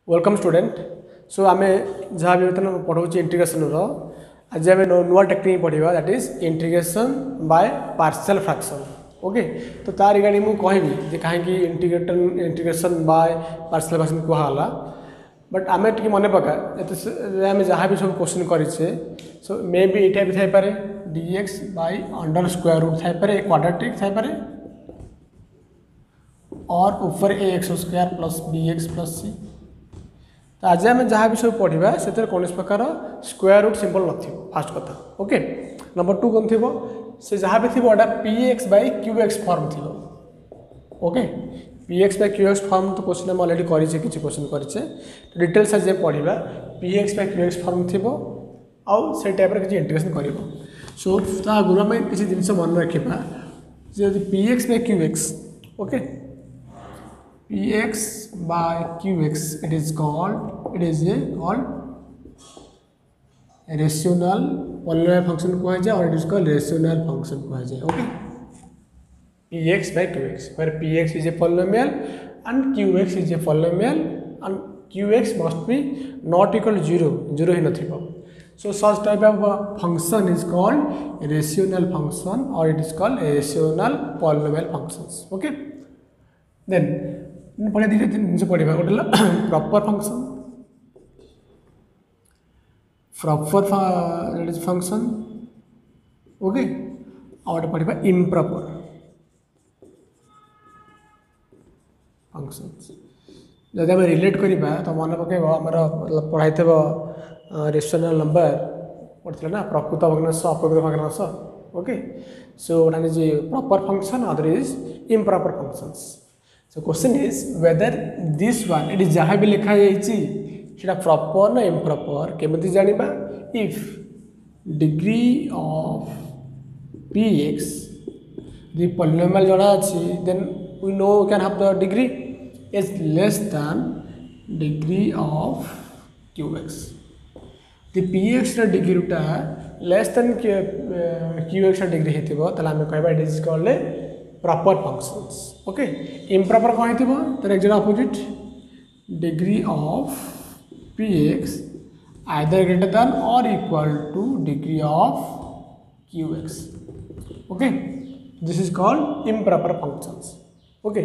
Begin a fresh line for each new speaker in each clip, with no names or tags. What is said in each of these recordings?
Welcome student. सो आम जहाँ भी बर्तमान पढ़ाऊँ इंटीग्रेशन आज आम नुआ टेक्निक पढ़ा that is integration by partial fraction. Okay, तो तार रिगार्डिंग मुझे कहबी कहीं इंटीग्रेशन बाय पार्शियल फ्रैक्शन कहला। बट आम टे मन पका आम जहाँ भी सब क्वेश्चन करे सो मे बी यहाँ भी थाईपे dx by under square root थाईपे क्वाड्रेटिक थाईपे और ऊपर ax square plus bx plus c। तो आज आम जहाँ भी सब पढ़ा से कौन प्रकार स्क्वायर रूट सिंबल न फास्ट कथा। ओके, नंबर 2 कौन थी से जहाँ भी थी px बाय qx फॉर्म थी। Okay, px by qx form तो क्वेश्चन आम अलरेडी करें किसी क्वेश्चन करें डिटेल्स आज पढ़ा px बाय qx फॉर्म थी आउ से टाइप किसी इंटीग्रेशन कर। सो आगुरी आम किसी जिन मन रखा जब px by qx okay px by qx it is called rational polynomial function कहा जाए और it is called rational function कहा जाए। Okay, px by qx where px is a polynomial and qx is a polynomial and qx must be not equal to 0 ही नथिबो। So such type of function is called rational function or it is called rational polynomial functions। Okay, then पढ़ा धीरे जिन पढ़ा गोटे proper function function okay और गोटे पढ़ा improper functions. जब आम रिलेट करवा तो मन पकेब आमर पढ़ाई रेशनल नंबर पढ़ते ना प्रकृत भग्नांश अप्रकृत भग्नांश। Okay, so one is proper function other is improper functions. So question is whether this one it is जहाँ भी लिखा है प्रॉपर ना इम्प्रॉपर केमती जानिबा if degree of px the polynomial जड़ा अच्छी then we know we can have the degree is less than degree of qx। the px रा degree टा less than qx रा डिग्री हेतिबो तला हमें कहबा it is called proper functions. Okay, improper कौन है तर exact opposite degree of px either greater than और equal to degree of qx। Okay, this is called improper functions. Okay,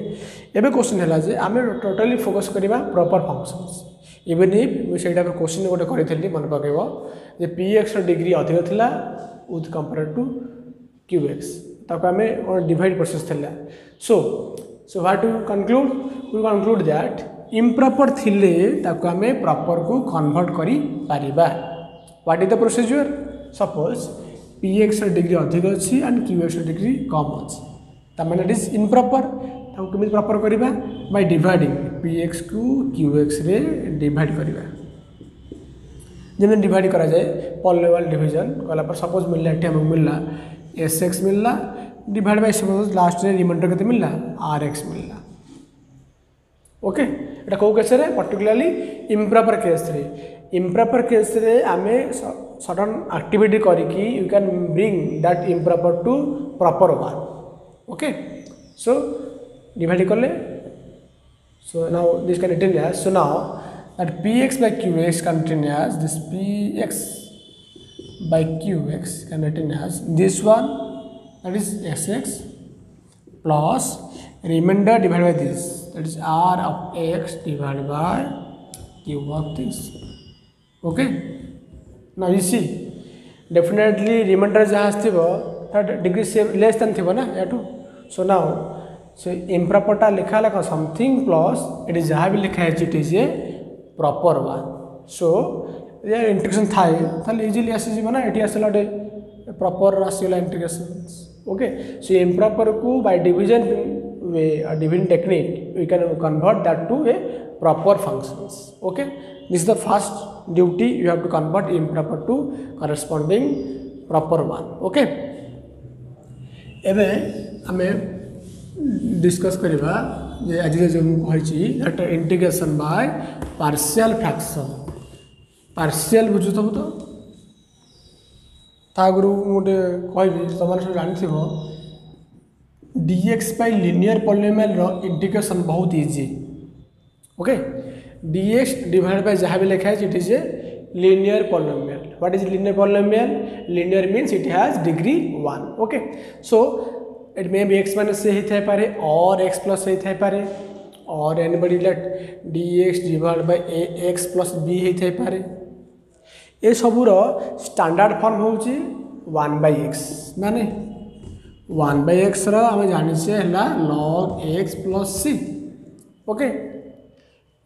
एबे क्वेश्चन है जे आम टोटली फोकस करवा प्रॉपर फंक्शंस इवन इफ मुझे क्वेश्चन गोटे करी मन पकेब जे px डिग्री अधिक थिला विथ कंपेयर टू qx ताको आम डिवाइड प्रोसेस थिला। So what to conclude we conclude that improper थिले ताको आम प्रॉपर को कन्वर्ट करि पारिबा। What is the procedure suppose px degree अधिक अच्छी एंड qx डिग्री कम अच्छी तार इट इज इम्प्रॉपर ताको केमिति प्रॉपर करिबा बाय डिवाइडिंग px को qx रे डिवाइड करिबा। जब डिवाइड करा जाए पॉलिनोमियल डिवीजन कला पर सपोज मिलला एठी हमको मिलला sx मिलला डिवाइड बाय सपोज लास्ट रे रिमाइंडर केते मिलला rx मिलला। ओके, एटा को केस रे पर्टिकुलरली इम्प्रॉपर केस रे आमे सडन एक्टिविटी करिकी you can bring that improper to proper one. Okay, so divide करले so now this can written as so now that px by qx can written as this px by qx can written as this one that is sx plus remainder divided by this that is r of x divided by q of this। okay, now you see definitely remainder जहाँ थी that degree से less than थी ना या so now so improper टा लिखा लगा something plus it is जहाँ भी लिखा है it is a proper one। so ये इंटीग्रेशन थाए ताले इजीली आसी ना ये आसला गोटे प्रॉपर आसला इंटीग्रेशन। ओके, सो इम्प्रॉपर को by division way division technique we can convert that to a proper functions. Okay, this is the first duty you have to convert improper to corresponding proper one. Okay, एबे हमें discuss करबा जे आज जो कहि that integration by partial fraction. Partial बुझु तो आगु गोटे कहि तुम सब जानी dx by linear polynomial integration बहुत easy. Okay, dx divided by जहाँ भी लिखा है it is A linear polynomial. What is linear polynomial? Linear means it has degree 1. Okay, so it may be x minus a ହେଇଥାଇ ପାରେ or x plus ହେଇଥାଇ ପାରେ or anybody let dx divided by ax plus b ହେଇଥାଇ ପାରେ। ए सबूर standard form होची 1 by x माने 1 by x रो आम जानी से log x plus c। Okay,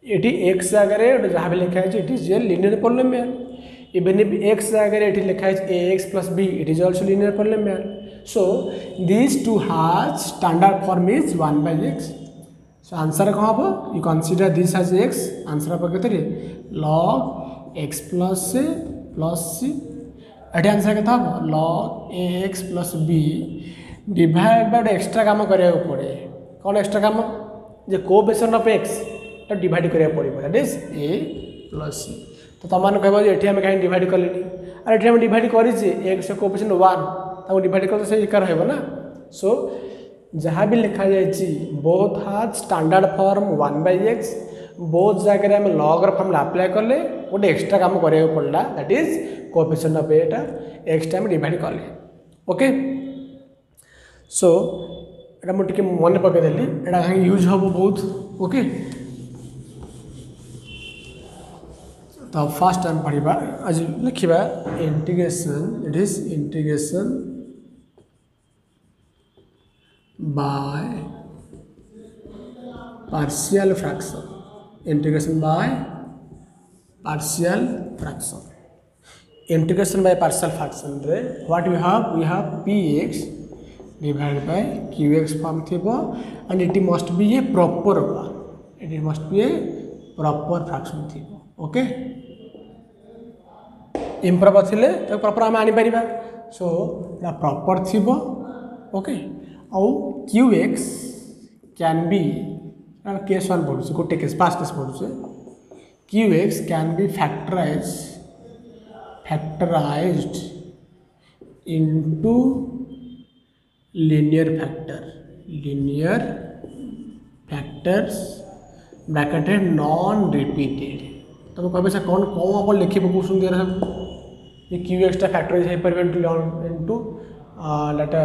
ये x जगह जहाँ भी लिखा है it is a linear polynomial. Even if x जगह ये लिखा है a x plus b it is also linear polynomial. So this too has standard form is 1 by x। So answer कौन हम you consider this as x, answer हम के log x plus a plus c. ये answer के log a x plus b divide bye extra काम करा पड़े। कौन एक्सट्रा काम जे कोएफिशिएंट ऑफ एक्स तो डिवाइड करा पड़ो दैट इज ए प्लस सी। तो तुम मैंने कह ये आम कहीं डिवाइड कले और ये डिवाइड करे एक्स कोएफिशिएंट 1 ताको डिवाइड कर से एका रहा ना। सो जहाँ भी लिखा जाए बोथ हाज standard form 1 by x, both जगह आम लॉग फॉर्म अप्लाई कले गोटे एक्सट्रा काम करा पड़ा that is coefficient of Etah x time divide कले। ओके, सो एटा मुझे मन पकईदेली एटा कहीं यूज हम बहुत। ओके, तो फास्ट टाइम पढ़ा आज लिखा integration, it is integration by partial fraction, integration by partial fraction. Integration by partial fraction रे what we have px divided by qx form थिबो and it must be a proper one, it must be a proper fraction थिबो। Okay, improper थिले तो proper आम आनी परिबा। So proper थिबो। Okay, आउ qx कैन बी केस 1 पढ़ुचे गोटे केस पास केस पढ़ुचे qx can B factorised into linear factors bracket है नॉन रिपीटेड। तुम कह से कौन कौन आप लिखे बहुत सुंदर है ये qx टा फैक्टराइज हो पारे into data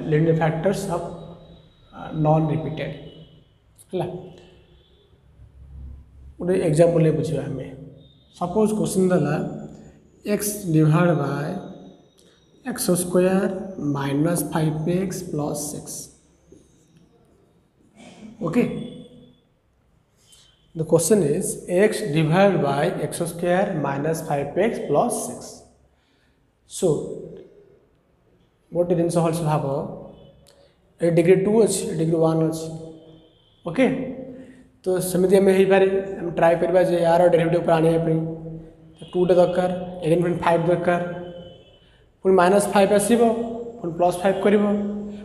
linear factors of non repeated है। गोटे एग्जांपल बुझा आम सपोज क्वेश्चन दला x divide by x square minus 5x plus 6। Okay, the question is x divide by x square minus 5x plus 6। सो गोटे जिन भाव ये डिग्री 2 अच्छी degree 1 अच्छी। ओके, तो सेमती आम हो ट्राए करवा यार डेरिवेटिव आने 2 दरकार एगेन पुणी 5 दरकार पुणी -5 आसो पुणी +5 कर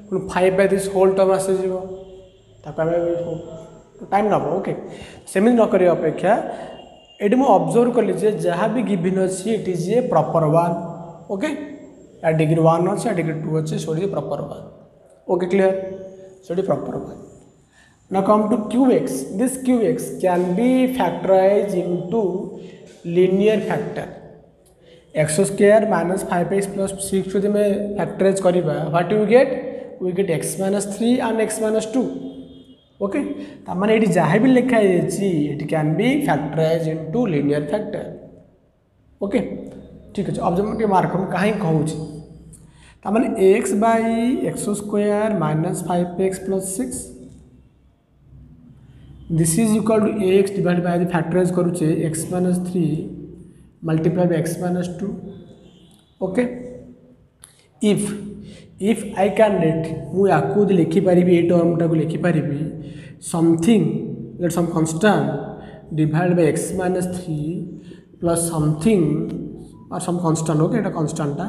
पुणी 5 by दिस होल टर्म आसीज टाइम नब। ओके, सेमती न कर अपेक्षा ये मुझे ऑब्जर्व कली जहाँ भी गिवन अच्छी it is A proper one. Okay, या डिग्री 1 अच्छे या डिग्री 2 अच्छे so proper one. Okay, clear, so proper one. Now come to qx. This qx can be factorized into linear factor x square minus 5x plus 6 को जब मैं factorize करीबा what you get? We get x minus 3 and x minus 2. Okay, तो मैंने ये जहाँ भी लिखा है it can be factorized into linear factor. Okay, ठीक है। अब जब मैं मार्क हम कहीं कहूँ तो मैंने x by x square minus 5x plus 6 this is equal to ax divided by factorize करूचे x minus 3 multiplied by x minus 2. Okay, if I can let मु याकू लिखि पारि ए टर्म टा को लिखि पारि something let some constant divided by x minus 3 plus something or some constant. Okay, এটা constant टा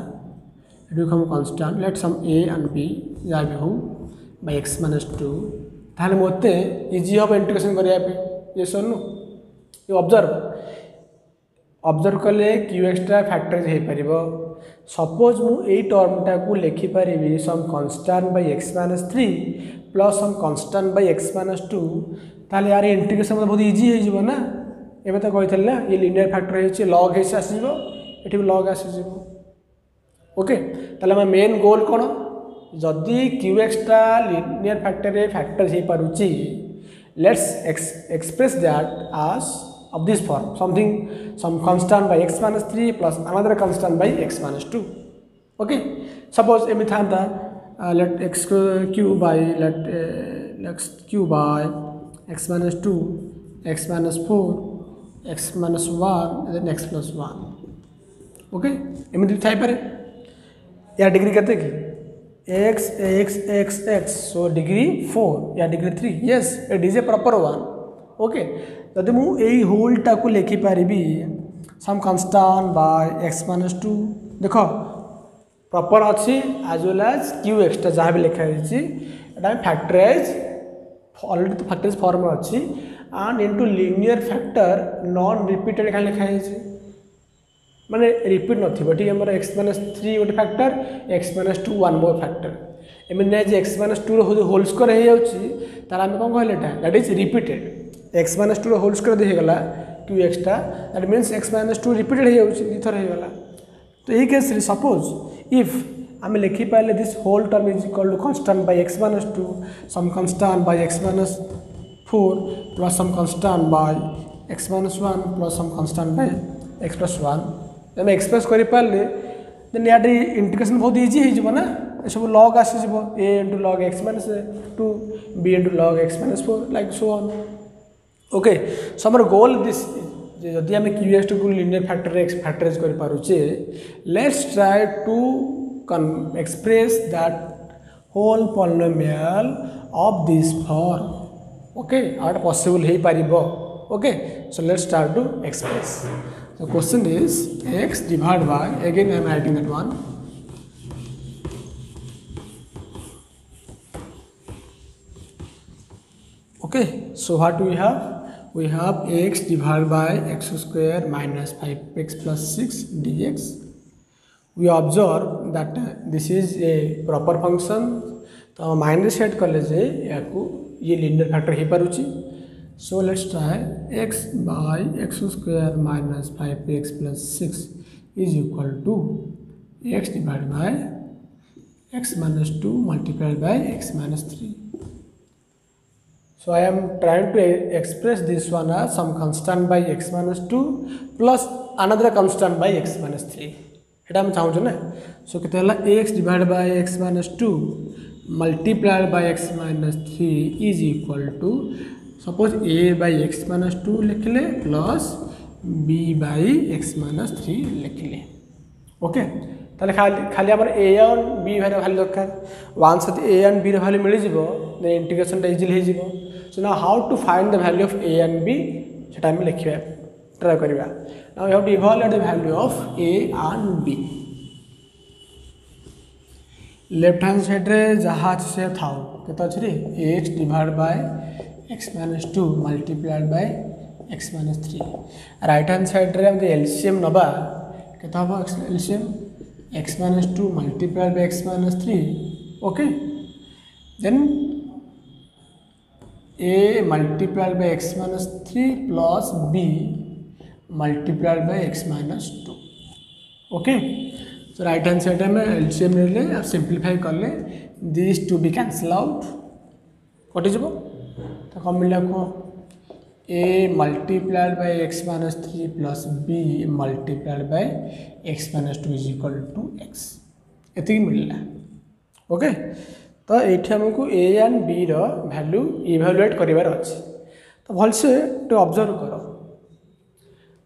it become constant let some a and b या भी हो by x minus 2 ताहले मते इजी हम इंटीग्रेशन करिया पे ये सर नो ये ऑब्जर्व कले qx टा फैक्टराइज हे परिबो। सपोज मु ए टर्म टा को लिखि परिबी some constant by x - 3 plus some constant by x - 2 ताहले यार इंटीग्रेशन बहुत इजी हे जिवो ना। एबे तो कही ना ये लिनियर फैक्टर है लॉग है आसीज ये भी लॉग आसीज ओके ताले हम मेन गोल कौन जदि क्यू एक्सटा लिनियर फैक्टर फैक्टर हो पारुची let's express that as of this form something some constant by x minus 3 plus another constant by x minus 2 okay suppose एमि था let x cube by let x cube by x minus 2 x minus 4 x minus 1 and then x plus 1 okay Ammy Thai पारे या degree केते की x x x x so degree 4 या degree 3 yes it is a proper one okay जदि मु एई whole टाकू लिखि पारिबी some constant by x minus 2 देखो प्रॉपर अच्छी एज वेल एज क्यू एक्सटा जहाँ भी लिखा है फैक्टराइज ऑलरेडी तो फैक्टराइज फॉर्म अच्छी and into linear factor non repeated क्या लिखाई माने रिपीट नथिबो ठीक हमर x minus 3 गोटे factor x minus 2 one more factor एमि नै जे x minus 2 रो होल स्क्वायर हे जाउची तार हम कोन कहले that is repeated x minus 2 रो होल स्क्वायर दे गेला q एक्सटा that means x minus 2 repeated हे जाउची इथर हे गेला तो यही केस रे सपोज इफ आम लिखि पारे this whole term is equal to constant by x minus 2 some constant by x minus 4 plus some constant by x minus 1 plus some constant by x plus 1 जब एक्सप्रेस कर पारे then या integration बहुत easy हो ना सब log आसीज a into log x minus 2 b into log x minus 4 like so on okay so our goal this जदि आम क्यू एक्स को लिनियर फैक्टराइज कर पारुचे let's try to express that whole polynomial of this form okay आउट possible हो पारिबो okay so let's start to express so question is x divided by again I am writing that one okay so what do we have x divided by x square minus 5x plus 6 dx we observe that this is a proper function तो mind set कले जे याकू ये linear factor हो पारुची so let's try x by x square minus 5x plus 6 is equal to x divided by x minus 2 multiplied by x minus 3 so I am trying to express this one as some constant by x minus 2 plus another constant by x minus 3 एटा हम चाहूँ ना so कितना हला x divided by x minus 2 multiplied by x minus 3 is equal to suppose a by x minus 2 लिखले plus b by x minus 3 लिखले okay ताले खाली हमर a और b वैल्यू खाली दरकार वंस a and b रे वैल्यू मिल जिवो देन इंटीग्रेशन इजीली हो जिवो so now how to find the value of a and b सेटा हम लिखिबा ट्राई करबा now we have to evaluate the value of a and b left hand side रे जहा से थाउ केता अछि रे x divide by x minus 2 multiplied by x minus 3 right hand side रे हम एलसीएम नबा केता हो LCM x minus 2 multiplied by x minus 3 okay then a multiplied by x minus 3 plus b multiplied by x minus 2 okay so right hand side में LCM ले और simplify करले this to be cancel out कटि जबो तो कम मिला को a multiplied by x minus 3 plus b multiplied by x minus 2 is equal to x एति मिलला ओके तो एठी हमको a and b रो वैल्यू इवैल्यूएट करिवार अछि तो भल से तो ऑब्जर्व करो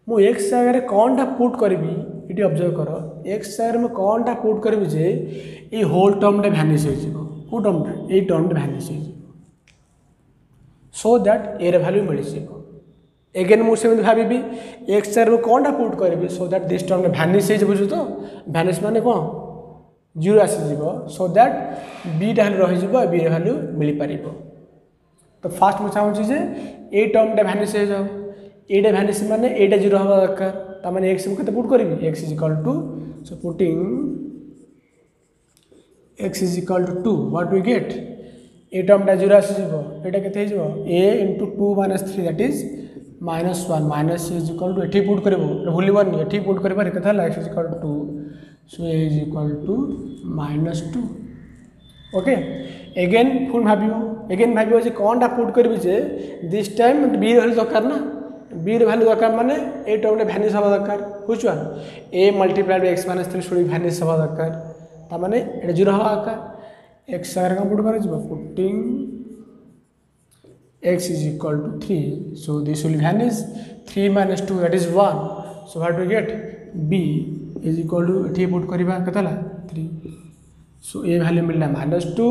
मु x जगह कोनटा पुट करबी इटी ऑब्जर्व करो x जगह में कोनटा पुट करबी जे ए होल टर्म रे वैनिश हो जिवो को टर्म रे ए टर्म रे वैनिश हो जिवो so that a रे वैल्यू मिल जिवो अगेन मु से भाबी x जगह में कोनटा पुट करबी so that this term रे वैनिश हो जिवो तो वैनिश माने कोन 0 आसी जिवो so that b टा रहि जिवो b रे वैल्यू मिल पारिबो तो फास्ट मु चाहू जे ए टर्म टा वैनिश हो जाओ ए टा वैनिश माने ए टा 0 हवा दरकार ता माने x में कते पुट करबी x = so putting x = 2 what we get a term टा 0 आसी जिवो एटा केते जिवो a * 2 - 3 that is -1 minus is equal to एटी पुट कर भूलनी एटी पुट कर x is equal to so a is equal to -2 okay again पुणी भाव कौन टा पुट करी जे दिस टाइम बी भैल्यू दरकार ना बी भैल्यू दरकार माने ए टर्म भैनिश हवा दरकार which one a multiplied by x - 3 should vanish हवा दरकार ता माने एटा 0 हवा दरकार x आगे कौन पुट कर putting x is equal to 3 so this will vanish 3 minus 2 that is 1 so what do we get b is equal to एठी पुट करबा केतला 3 so a value मिलला -2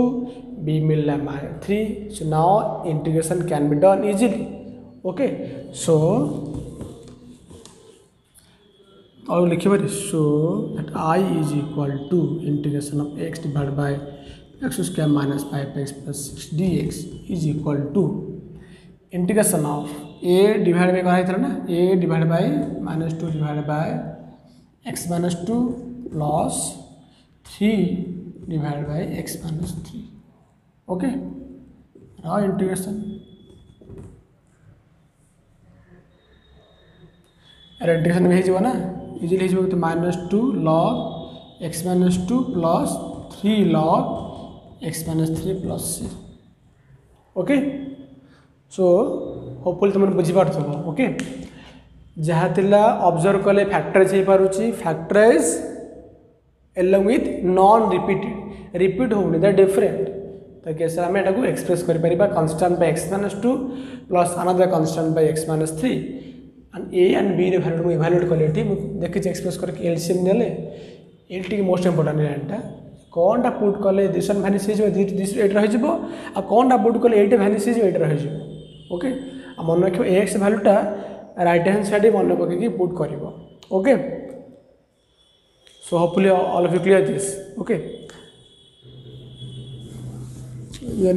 b मिलला -3 so now integration can be done easily okay so और लिखिबा so that I is equal to integration of x divided by x square minus 5x plus 6 dx is equal to integration of a divide by करा था ना a divide by -2 divide by x - 2 plus 3 divide by x - 3 okay रा integration अरे integration में हो ना easily हो तो -2 log x - 2 plus 3 log x - 3 plus c okay so hopefully तुम बुझीपार ओके जहाँ थिला ऑब्जर्व कले फैक्टराइज हो पारुची factorize along with non repeated repeat होनी दैट डिफरेंट तो कैसे आम एटा को एक्सप्रेस कर परिबा constant by x - 2 plus another constant by x - 3 and a and b रे वैल्यू इवैल्यूएट कले ठी देखि एक्सप्रेस करके एलसीएम नेले एटी मोस्ट इंपोर्टेंट एटा कौन टा पुट कले दिस वन वैनिश हो दिस एट रहि जिवो आ कौन टा पुट कले एट वैनिश हो एट रहि जिवो ओके मन रख एक्स भैल्यूटा राइट हैंड साइड मन पकई पुट कर okay so hopefully all of you clear this okay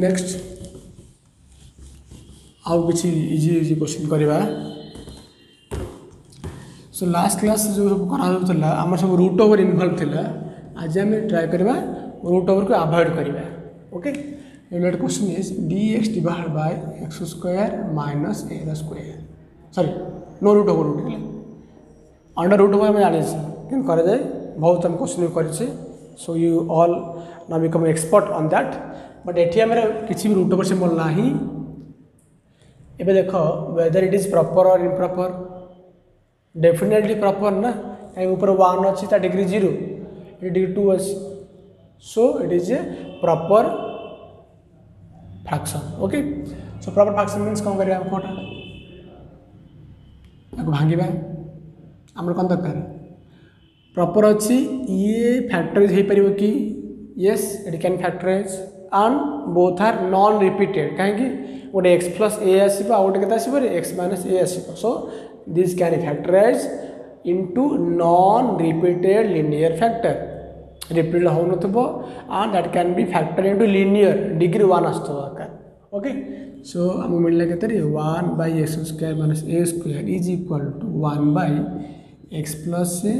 next आउ किसी इजी इजी क्वेश्चन करवा सो लास्ट क्लास जो सब आम सब रूट ओवर इनवॉल्व थिला आज आम ट्राए करवा रूट ओवर को अवॉइड करवा okay Unit question is dx divided by x square minus a square. Sorry, no root over root. Under root over मैं जाने से क्या कर जाए बहुत हम क्वेश्चन भी करें so you all now become expert on that. But एठी हमारे किसी भी root over symbol नहीं. इबे देखो whether it is proper or improper. Definitely proper ना. कहीं ऊपर 1 अच्छी ता डिग्री 0, डिग्री 2 अच्छी. So it is a proper fraction okay so proper fraction means कौन करिया कोटा ताको भांगिबा हमर कोन दरकार प्रॉपर अछि ये फैक्टराइज हे परिबो कि yes it can factorize and both are non repeated काहे कि गोटे x प्लस a आसीबो आ गोटे केता आसीबो रे x माइनस a आसीबो so this can factorize into non repeated linear factor repeat हो नथबो and that can be factor into linear degree 1 आस्तो दरकार ओके सो हम मिलला केते 1 by x square minus a square is equal to 1 by x plus a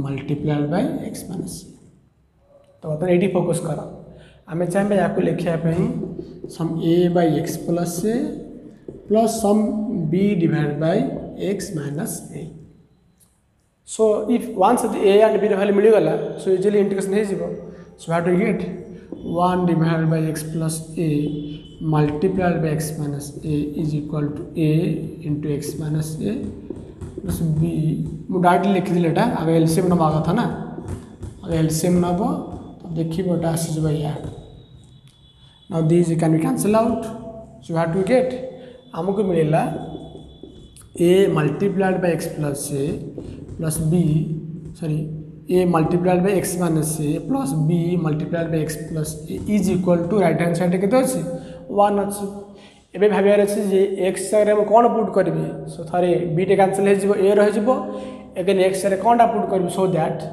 multiplied by x minus a तो अपन eighty focus करा आमे चाहे या को लिखिया पे सम a by x plus a plus sum b divided by x minus a so if once the a and b value मिल गला so easily integration हे जिवो so how do you get 1 divided by x plus a multiplied by x minus a is equal to a into x minus a plus b मु directly लिख दिले एटा आगे LCM नबा कथा ना आगे एलसीएम नबो तो देखिबो एटा आसी जबा या now these can be cancel out so how do we get हमको मिलेला a multiplied by x plus a plus b sorry a multiplied by x minus a plus b multiplied by x plus a is equal to right hand side केते अछि 1 अछि एबे भाबियार अछि जे x रे हम कोन put करबी सो थारे b टे कैंसिल हे जिवो a रह जिवो अगेन x रे कोनटा पुट करबी so that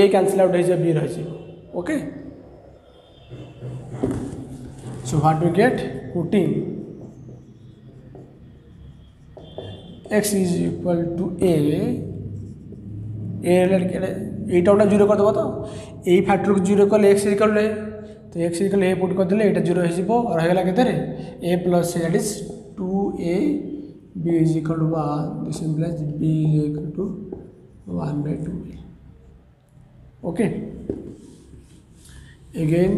a cancel out हे जे b रह जिवो okay so what we get putting x is equal to a एटा उटा 0 कर दबो तो ए फैक्टर को 0 कर x इक्वल ले तो x इक्वल a पुट कर दिले एटा 0 हे जिवो और हेगला केते रे a plus that is 2a b is equal to 1, this implies b is equal to 1 by 2a. Okay, again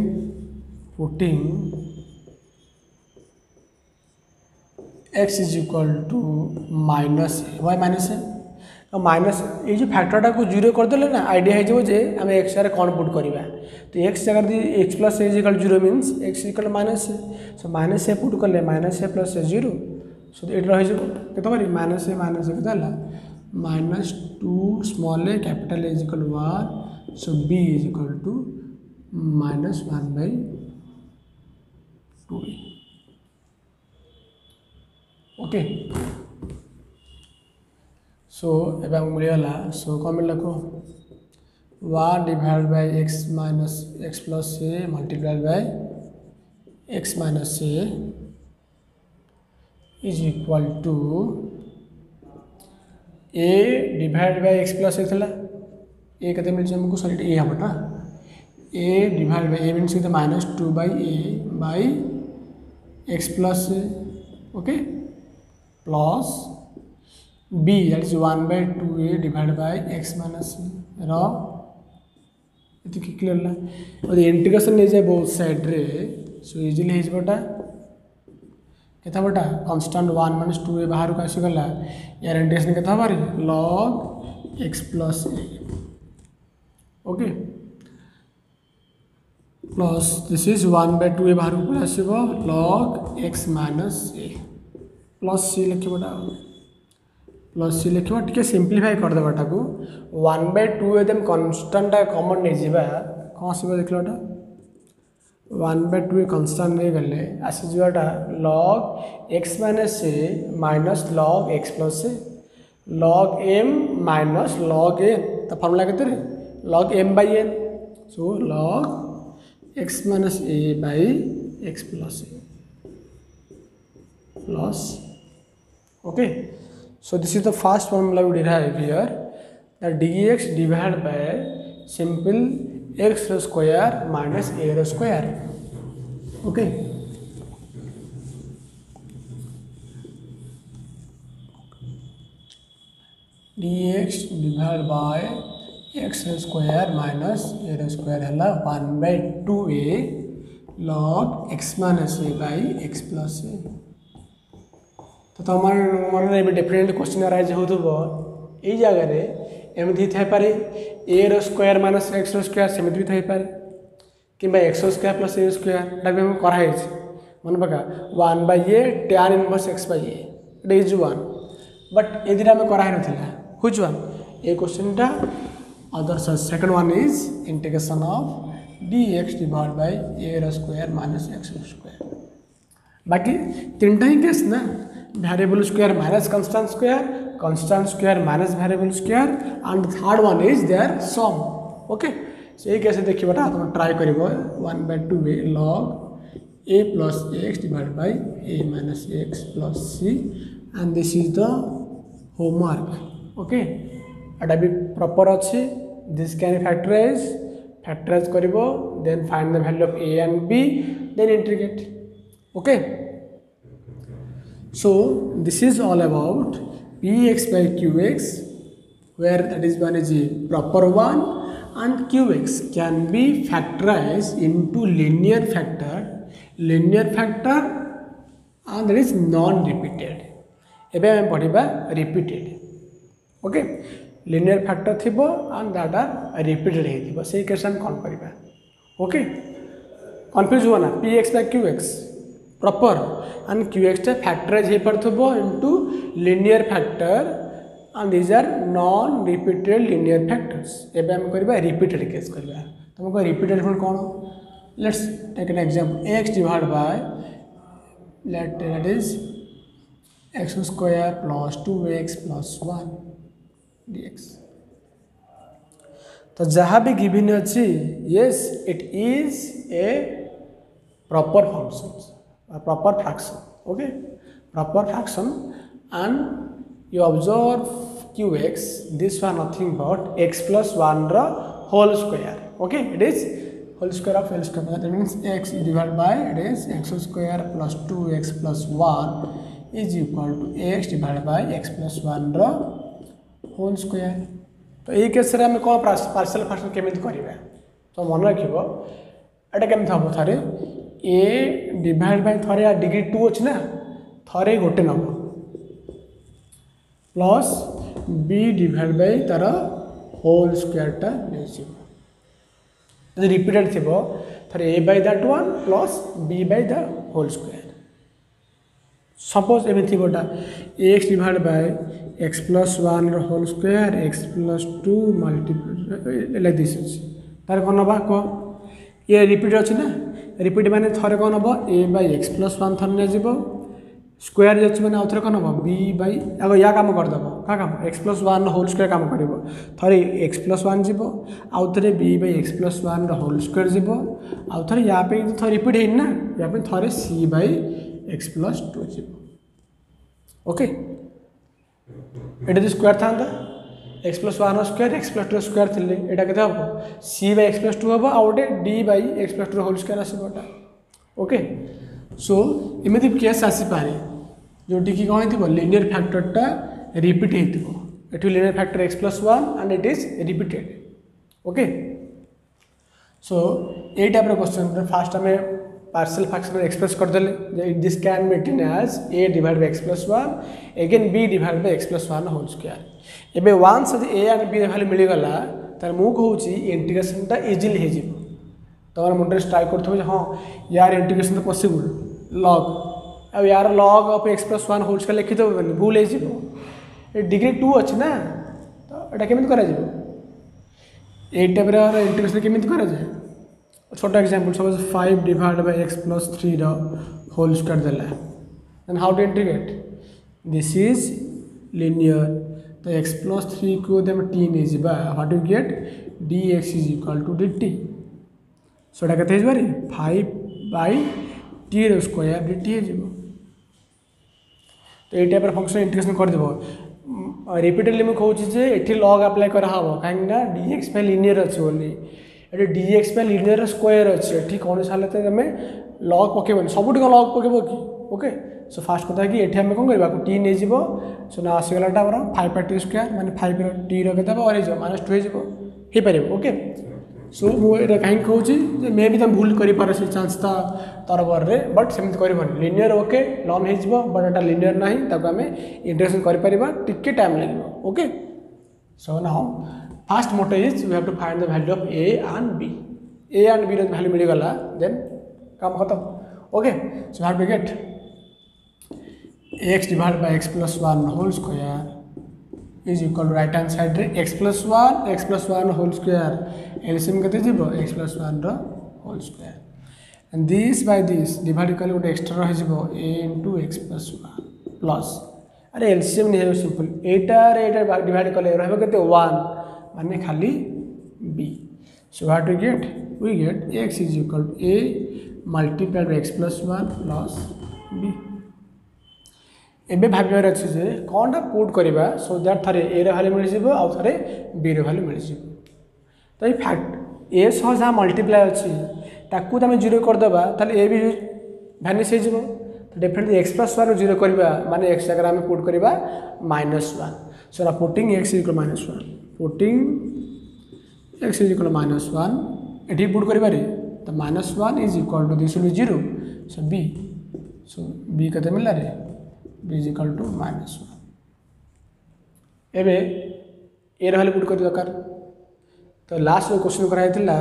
putting x is equal to minus a. Why minus a? तो minus ये जो फैक्टरटा को जीरो करदे ना idea है जे आम x are कौन पुट करवा तो एक्स जगह x plus a equal zero means x equal minus a so minus a put कले minus a plus a zero so ये रही के माइनस ए के minus 2 small a capital a equal 1 so b is equal to minus 1 by 2a. Okay so a मिलगला सो कौन मिलला को 1 divide by x minus x plus a multiplied by x minus a is equal to a divide by x plus a थिला ए कते मिल हमको सॉरी ए हमटा a divide by a means minus 2 by a by x plus a okay plus b that is 1 by 2a divided by x minus रो ये clear ला और integration ले जाए बोथ साइड रे सो इजीली हे जबटा केता बटा constant 1 minus 2a बाहर को आसी गला यार इंटीग्रेशन केता बारी log x plus a okay plus this is 1 by 2a बाहर को आसीबो log x minus a plus c लिखि बटा प्लस सी लिखा टे सिंप्लीफाई करदेटा को 1 by 2 एकदम कन्स्टाटा कमन नहीं जावा कौन आसो देखलाटा 1 by 2 कन्स्टाट नहीं गले आसीजाटा log x minus a minus log x plus a log m minus log a तो फॉर्मूला के log m by n so log x minus a by x plus a plus okay. So this is the first formula we derive here that dx divided by simple x square minus a square. Okay. dx divided by x square minus a square है 1 by 2a log x minus a by x plus a. तो तुम मन different question arise हो जगह एमती थी पारे ए square minus x square सेमती भी थी पारे कि एक्स स्क्वायर प्लस ए स्क्वायर भी कराई मन पका 1 by a tan inverse x by a it is 1 but ये आम कराई ना हुच वन ये क्वेश्चन टा other second one is integration of dx divide by a square minus x square बाकी तीन ही केस ना variable square minus constant square minus variable square and third one is their sum. Okay, so ये कैसे देखिए बेटा तुम try करिबो 1 by 2a log a plus x divided by a minus x plus c and this is the homework. Okay, एटा भी proper अच्छी this can factorize करिबो then find the value of a and b then integrate. Okay. So this is all about px by qx where that is one is a proper one and qx can be factorized into linear factor and that is non-repeated. एबे हम पढ़िबा repeated. Okay, linear factor थिबो and that are repeated हे थिबो से case हम कौन करिबा. Okay, confuse हो ना px by qx proper and qx टा factorize hey परथबो into linear factor and these are non repeated linear factors. एबे हम करबा repeated केस करबा तुमको repeated फॉर्म कोन let's take an example x divided by that is x square plus 2x plus 1 dx. तो जहाँ भी given अच्छी yes it is a proper function proper fraction. Okay, proper fraction and you observe qx this one nothing but x plus 1 ra whole square. Okay, it is whole square of L square that means x divided by it is x square plus 2x plus 1 is equal to x divide by x plus 1 whole square. तो ये case रे हम कौन partial fraction केमी करवा तो मन रखिए एटा केमी हम थे ए डिवाइड बाय थे डिग्री 2 अच्छी ना थे गोटे नब प्लस बी डिवाइड बाय तार होल स्क्वायरटा नहीं जब रिपीटेड थी थे a by that one plus b by the whole square. Suppose एम थोड़ा x divide by x plus 1 whole square x plus 2 multiply like this अच्छी तार कौन ना कह ये रिपीट अच्छी ना रिपीट माने थे कौन हम ए बाय एक्स प्लस 1 थर नहीं स्क्वायर जो अच्छी मैंने आउ थे कौन हम बी बाय आगे या काम करदेव क्या काम एक्स प्लस 1 होल स्क्वायर काम कर थे एक्स प्लस 1 जीव आउ थे b by x plus 1 whole square जीव आउ थे या थे रिपीट है ना या थे सी बाय एक्स प्लस 2 जीव ओके ये स्क्वायर था x plus 1 square x plus 2 square थी यहाँ के हम सी बाय एक्स प्लस 2 हम आउ गोटे d by x plus 2 whole square आसोटा ओके। सो एमती केस आसीपे जोटि कि कौन थी लिनियर फैक्टरटा रिपीट हो linear factor x plus 1 and it is repeated okay. So ये टाइप क्वेश्चन फास्ट आम पार्शियल फ्रैक्शन एक्सप्रेस करदे this can be written as a divide by x plus 1 again b divide by x plus 1 whole square. एबे once a and b value मिलगला तार मु कहूँ इंटीग्रेशनटा easily हो तुम मुंडे strike कर हाँ यार इंटीग्रेशन तो पॉसिबल लॉग अब यार log of x plus 1 whole square लिखी देवे भूल हो डिग्री 2 अच्छी ना तो यहाँ केमी कर इंटीग्रेशन केमी कर छोटा example suppose 5 divide by x plus 3 whole square देला then how to integrate this is linear तो एक्स प्लस 3 को हम टी नहीं जावा what you get d x is equal to d t सोटा के 5 by t square d t हो तो ये टाइप फंक्शन इंटीग्रेशन करदेव रिपीटेडली मुझे कहूँ ये लॉग अप्लाई कराव कहीं डी एक्स लिनियर अच्छे बोली ये डी एक्स लिनियर स्क्वायर अच्छे ये कौन सा तुम लॉग पकेबन सब लॉग पकेब कि ओके। सो फास्ट कथा कि ये आम कौन करवा टी नहीं जीव सो ना आसगलाटा आमर 5 बाय टी स्क्वायर माने 5 टी रखे और -2 हो पार ओके। सो मुझे कहीं कहूँ मे भी तुम भूल कर से चान्स था तरबर में बट सेमती कर लिनियर ओके लर्न हो बट एटा लिनियर ना आम इंटीग्रेशन कर टाइम लगे okay. So now first motto is we have to find the value of a and b value मिलगला देन काम खत्म okay. So have to get x divide by x plus 1 whole square is equal to right hand side रे x plus 1 whole square LCM केते जीवो x plus 1 whole square and this by this divide कले गोटे extra रही ए into x plus 1 plus अरे LCM नहीं है simple एटा divide कले रहिबो केते 1 माने खाली b. So what we get x is equal to a multiplied by x plus 1 plus b. एबे भाबिबार अच्छे जे कौनटा पुट करवा सो दैट थे ए वैल्यू मिल आउ थे बी वैल्यू मिल तो ये फैक्ट ए सह जहाँ मल्टीप्लाई अच्छी ताकू तुम 0 करदे ताले ए भी भैनिश हो तो डेफिनेटली एक्स प्लस 1 0 करवा माने एक्स जगह आम पुट करवा -1 सो ना putting x equal -1 putting x is equal -1 ये पुट कर तो -1 is equal to this will be 0 so b कते मिलला रे बी इज इक्वल टू -1 एबे ए वैल्यू पुट कर दरकार तो लास्ट जो क्वेश्चन कराइला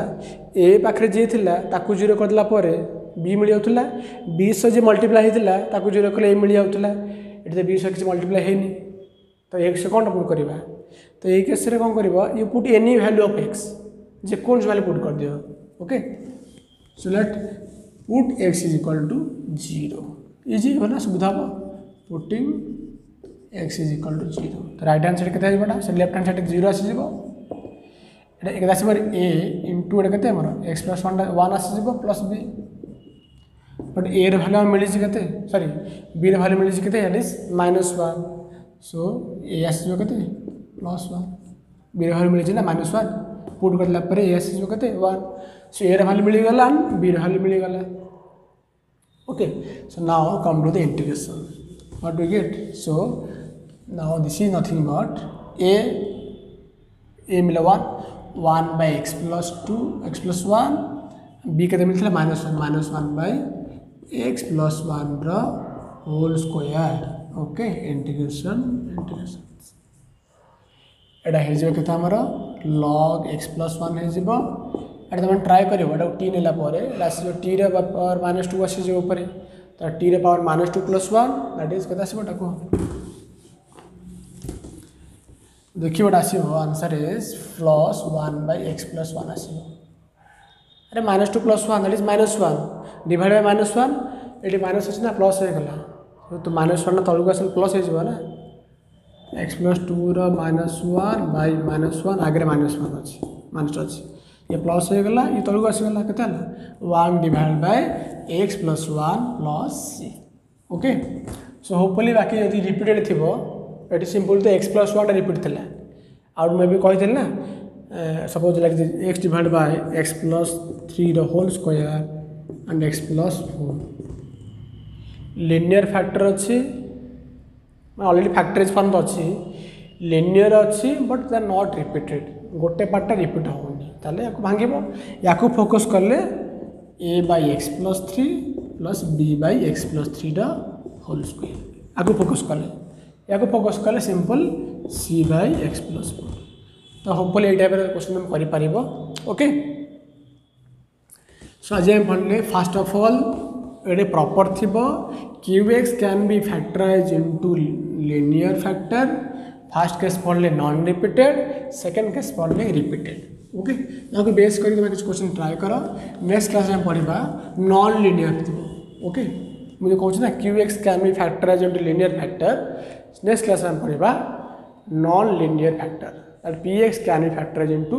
ए पाखे जी था ताकू 0 करदेला बी मिल जाऊला बी सह जी मल्टीप्लाई होता ताकू 0 कले ए मिल जाऊला ये बी सह किसी मल्टीप्लाई होनी तो एक्स कौन पुट करवा तो ये केस कौन कर you put any value of x जेकोसी वैल्यू पुट कर दियो okay. So let put x is equal to 0 easy हो ना सुविधा हम putting x is equal to 0 तो राइट हैंड साइड के से लेफ्ट हैंड साइड 0 आसीज एक ए इंटू एट के एक्स प्लस 1 आसीज plus b but a value मिली के सॉरी बी वैल्यू मिली के इज -1 सो ए आसीज के +1 बी वैल्यू मिली ना -1 पुट कर ए आसीज के 1 सो ए वैल्यू मिलगला बी वैल्यू मिलगला okay. So now come to the integration what we get. So now this is nothing but a मिला 1 by x plus 2 x plus 1 b के मिलता है -1 by x plus 1 रो whole square okay integration एटा हे जे केता हमर log x plus 1 हे जिवो एटा तुम ट्राई करिवो एटा t नेला परे राशि जो t रे पावर -2 आसी जे ऊपर तो t रे पावर -2 plus 1 दैट इज केता आसीबो टाको देखिए what आसीबो answer is +1 by x plus 1 आसीबो अरे -2 plus 1 that is -1 divide by -1 एटी माइनस अछि ना प्लस हो गला तो -1 ना तळु आसल प्लस हो जिवो ना x plus 2 रो -1 by -1 आगे -1 अछि माइनस अछि ये प्लस हो गला ये तळु आसी गला केता 1 divide bye x plus 1 plus c okay so hopefully बाकी यदि रिपीटेड थिबो एटी सिंपल तो x plus 1 रिपीट थिला आउट में भी कहिथिल ना suppose like x divide by x plus 3 the whole square and x plus 4 linear factor अच्छी ऑलरेडी फैक्टराइज फॉर्म तो अच्छी लिनियर अच्छी but they are not repeated गोटे पार्टा रिपीट होनी ताले याको भांगिबो याको फोकस करले a by x plus 3 plus b by x plus 3 the whole square याको फोकस करले simple c by x plus 4 तो होपफुली ए टाइप क्वेश्चन हम करि परिबो ओके सो आज हम पढ़ले फर्स्ट ऑफ ऑल एडे प्रॉपर थिबो qx can be factorise into linear factor first case पढ़ले नॉन रिपीटेड सेकंड केस पढ़ले रिपीटेड ओके यहाँ को बेस करी तुम कुछ क्वेश्चन ट्राई करो नेक्स्ट क्लास में पढ़ा नॉन लिनियर थिबो ओके मुझे कहूँ ना qx can be factorise into linear factor next class में पढ़ा non linear factor and px can be factorized into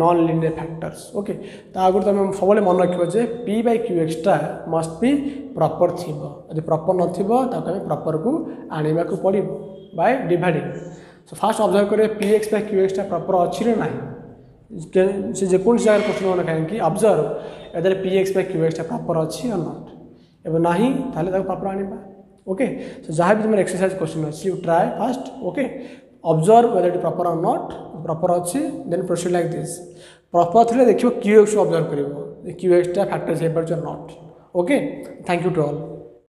non-linear factors okay तो आगुर तुम सब मन रखियो जे p by qx टा must be proper थिबो यदि प्रॉपर न थिबो ताको हम प्रॉपर को आनिबा को पड़िबो by dividing so first observe करे px by qx टा प्रॉपर अछि रे नाही से जे कोन जगह क्वेश्चन होना काहे कि ऑब्जर्व यदि px by qx टा प्रॉपर अछि or not एबो नाही ताले ताको प्रॉपर आनिबा ओके सो जहां भी तुम एक्सरसाइज क्वेश्चन अछि you try first okay observe whether it is proper or not proper अच्छी then proceed like this proper थले देखियो qx ऑब्जर्व करिवो qx टा फैक्टर से पर not okay thank you to all